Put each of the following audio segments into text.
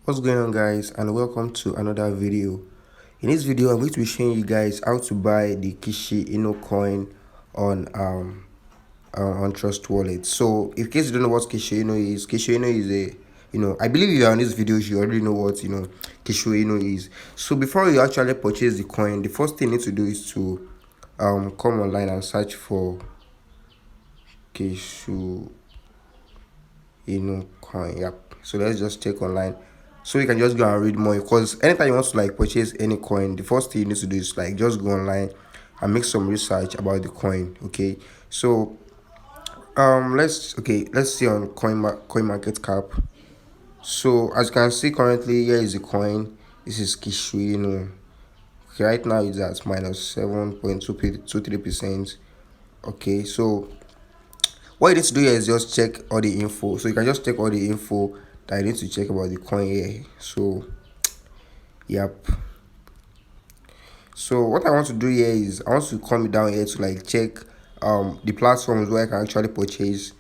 What's going on, guys, and welcome to another video. In this video I'm going to be showing you guys how to buy the Kishu Inu coin on Trust Wallet. So in case you don't know what Kishu Inu is a, I believe you are on this video, you already know what Kishu Inu is. So before you actually purchase the coin, the first thing you need to do is to come online and search for Kishu Inu coin. Yep. So let's just check online. So you can just go and read more, because anytime you want to purchase any coin, the first thing you need to do is just go online and make some research about the coin. Okay. So let's see on coin market cap. So as you can see, currently here is the coin. This is Kishu Inu. Okay, right now it's at minus 7.23%. Okay, so what you need to do here is just check all the info. So you can just check all the info that you need to check about the coin here. So yep. So what I want to do here is I want to come down here to check the platforms where I can actually purchase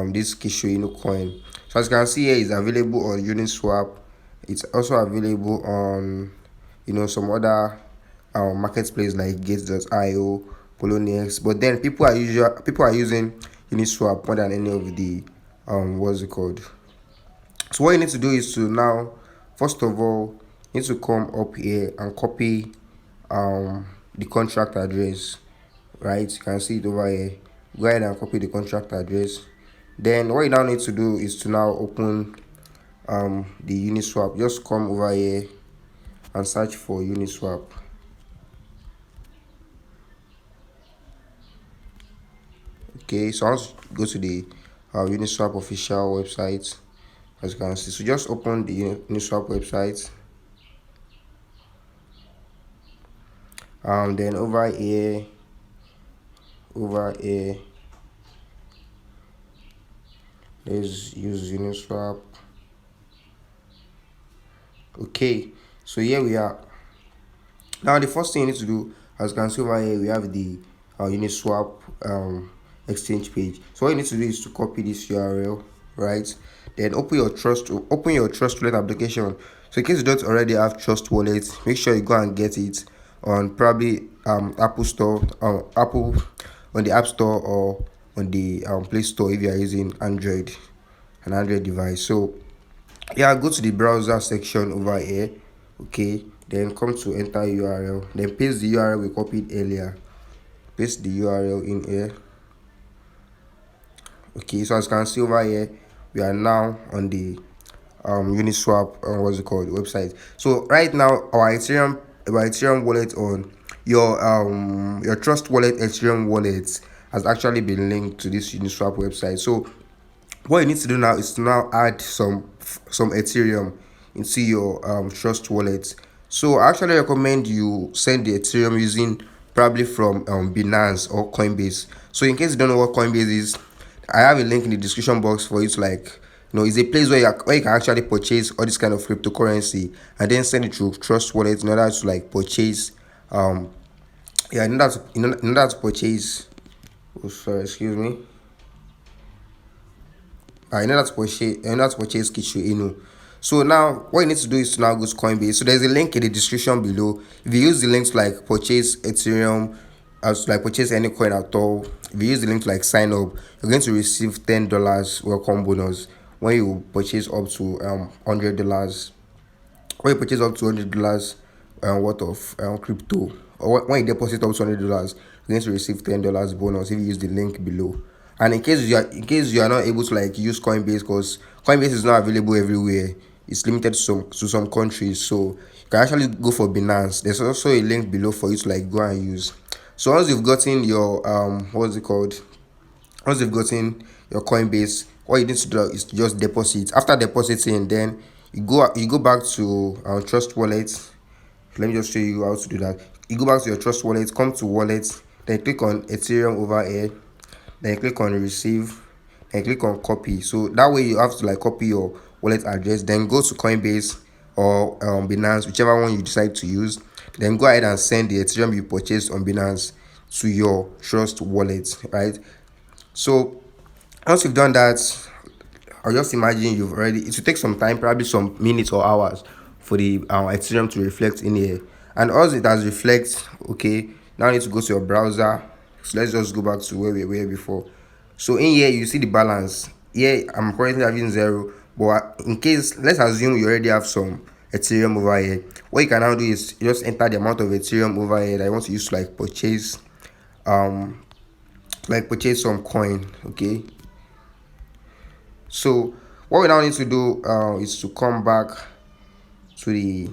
this Kishu Inu coin. So as you can see here, it's available on Uniswap. It's also available on some other marketplace like Gates.io, Poloniex. But then people are using Uniswap more than any of the what's it called. So what you need to do is to now, first of all, you need to come up here and copy the contract address. Right, you can see it over here. Go ahead and copy the contract address. Then what you now need to do is to now open the Uniswap. Just come over here and search for Uniswap. Okay, so I'll go to the Uniswap official website, as you can see. So just open the Uniswap website. Then over here, let's use Uniswap. Okay, so here we are. Now the first thing you need to do, as you can see over here, we have the Uniswap exchange page. So what you need to do is to copy this URL, right? Then open your Trust Wallet application. So in case you don't already have Trust Wallet, make sure you go and get it on probably Apple Store, Apple on the App Store, or on the Play Store if you are using an Android device. So yeah, go to the browser section over here. Okay, then come to enter URL, then paste the URL we copied earlier. Paste the URL in here. Okay, so as you can see over here, we are now on the Uniswap website. So right now our Ethereum wallet on your Trust Wallet Ethereum wallet has actually been linked to this Uniswap website. So what you need to do now is to now add some Ethereum into your Trust Wallet. So I actually recommend you send the Ethereum using probably from Binance or Coinbase. So in case you don't know what Coinbase is, I have a link in the description box for you to it's a place where you can actually purchase all this kind of cryptocurrency and then send it through Trust Wallet in order to purchase in order to purchase, oh sorry, excuse me, in order to purchase Kishu Inu. So now what you need to do is to now go to Coinbase. So there's a link in the description below. If you use the link to purchase Ethereum, as purchase any coin at all, if you use the link to sign up, you're going to receive $10 welcome bonus when you purchase up to $100. When you purchase up to $100 worth of crypto, or when you deposit up to $100, you're going to receive $10 bonus if you use the link below. And in case you are not able to use Coinbase, because Coinbase is not available everywhere, it's limited to some countries, so you can actually go for Binance. There's also a link below for you to go and use. So once you've gotten your once you've gotten your Coinbase, what you need to do is to just deposit. After depositing, then you go back to Trust Wallet. Let me just show you how to do that. You go back to your Trust Wallet, come to Wallet, then click on Ethereum over here, then click on Receive, then click on Copy. So that way you have to copy your wallet address, then go to Coinbase or Binance, whichever one you decide to use. Then go ahead and send the Ethereum you purchased on Binance to your Trust Wallet, right? So once you've done that, Or just imagine you've already, it will take some time, probably some minutes or hours, for the Ethereum to reflect in here. And once it has reflect, okay, now I need to go to your browser. So let's just go back to where we were before. So in here you see the balance. Here I'm currently having 0, but in case, let's assume you already have some Ethereum over here. What you can now do is you just enter the amount of Ethereum over here that you want to use to um purchase some coin. Okay, so what we now need to do is to come back to the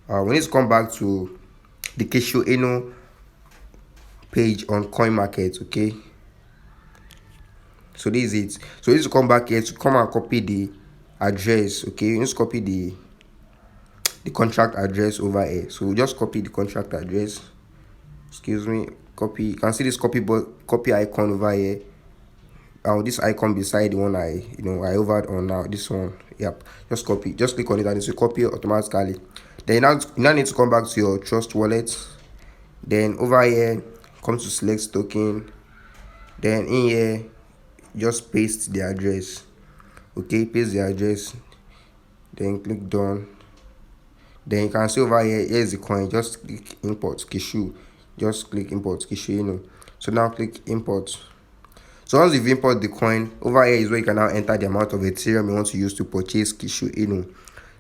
we need to come back to the Kishu Inu page on coin market. Okay, so this is it. So you need to come back here to come and copy the address. Okay, you need to copy the contract address over here. So we just copy the contract address, excuse me, copy. You can see this copy icon over here. This icon beside the one I hovered on now, this one. Yep, just copy, just click on it and it will copy automatically. Then you now need to come back to your Trust Wallet. Then over here, come to select token. Then in here, just paste the address. Okay, paste the address. Then click done. Then you can see over here, here's the coin. Just click import Kishu. Just click import Kishu Inu. So now click import. So once you've imported the coin, over here is where you can now enter the amount of Ethereum you want to use to purchase Kishu Inu.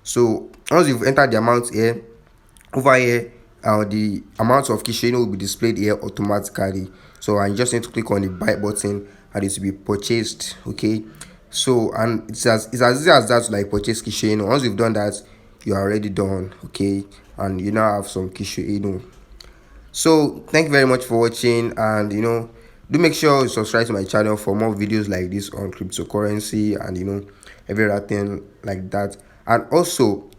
So once you've entered the amount here, over here, the amount of Kishu Inu will be displayed here automatically. So I just need to click on the buy button and it will be purchased. Okay, so and it's as easy as that to purchase Kishu Inu. Once you've done that, you are already done. Okay, and you now have some Kishu Inu. So thank you very much for watching, and do make sure you subscribe to my channel for more videos like this on cryptocurrency and every other thing like that. And also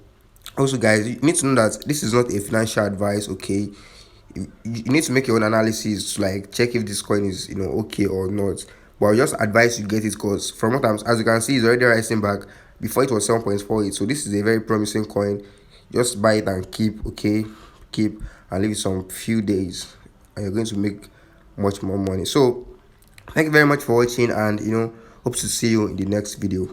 guys, you need to know that this is not a financial advice. Okay, you need to make your own analysis to check if this coin is okay or not. But I just advise you get it, because from what as you can see, it's already rising back. Before it was 7.48, so this is a very promising coin. Just buy it and keep. Okay, keep and leave it some few days and you're going to make much more money. So thank you very much for watching, and hope to see you in the next video.